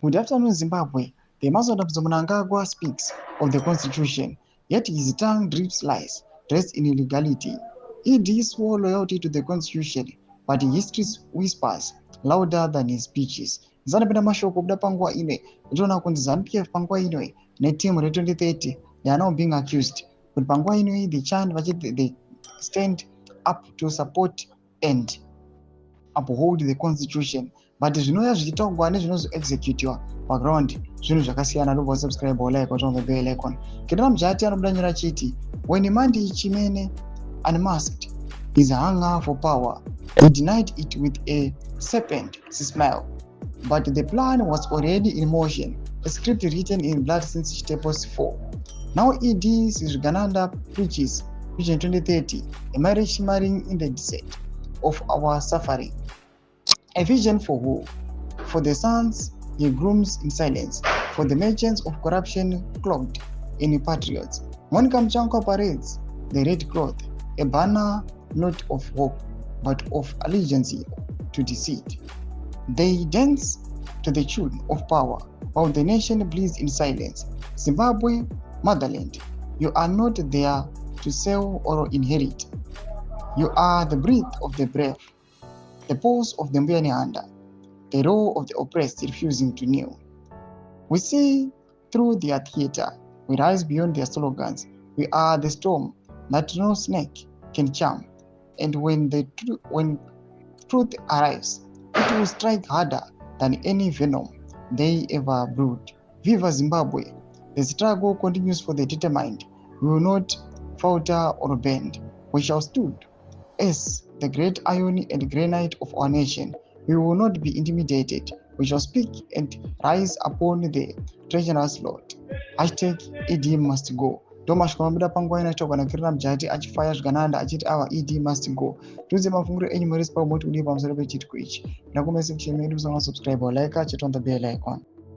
Good afternoon, Zimbabwe. The Master of Mnangagwa speaks of the Constitution, yet his tongue drips lies, dressed in illegality. He swore loyalty to the Constitution, but history whispers louder than his speeches. Zanapenda mashoko kuda panguwa ine, utaona kuti ZANU-PF panguwa ino ne team re 2030 they are now being accused. But panguwa ino they chant they stand up to support and uphold the Constitution. But zvinouya zvichitongwa nezvinozoexecutiwa background zvinhu zvakasiyana. Don't subscribe or like or turn on the bell icon. Kedana mjati anobuda nyora chiti, when Imandi Chimene unmasked his hunger for power, he denied it with a serpent smile. But the plan was already in motion, a script written in blood since Chitepos 4. Now ED Sisgananda preaches Vision 2030, a marriage shimmering in the desert of our suffering. A vision for who? For the sons he grooms in silence, for the merchants of corruption cloaked in patriots. Monica Mchanko parades the red cloth, a banner not of hope, but of allegiance to deceit. They dance to the tune of power, while the nation bleeds in silence. Zimbabwe, motherland, you are not there to sell or inherit. You are the breath of the brave, the pulse of the Mbuyanihanda, the roar of the oppressed refusing to kneel. We see through their theater, we rise beyond their slogans. We are the storm that no snake can charm. And when truth arrives, it will strike harder than any venom they ever brewed. Viva Zimbabwe! The struggle continues for the determined. We will not falter or bend. We shall stand as the great iron and granite of our nation. We will not be intimidated. We shall speak and rise upon the treacherous Lord. #ED must go. Thomas Kwambuda panguwa inachokwa na Kirina Mjati achifaya zvikananda achiti ava ED must go. Tuze mafunguro enyu murispa umoti udipa pamusoro pechitiko ichi. Ndakume section medu usanga subscribe or like, chit on the bell icon.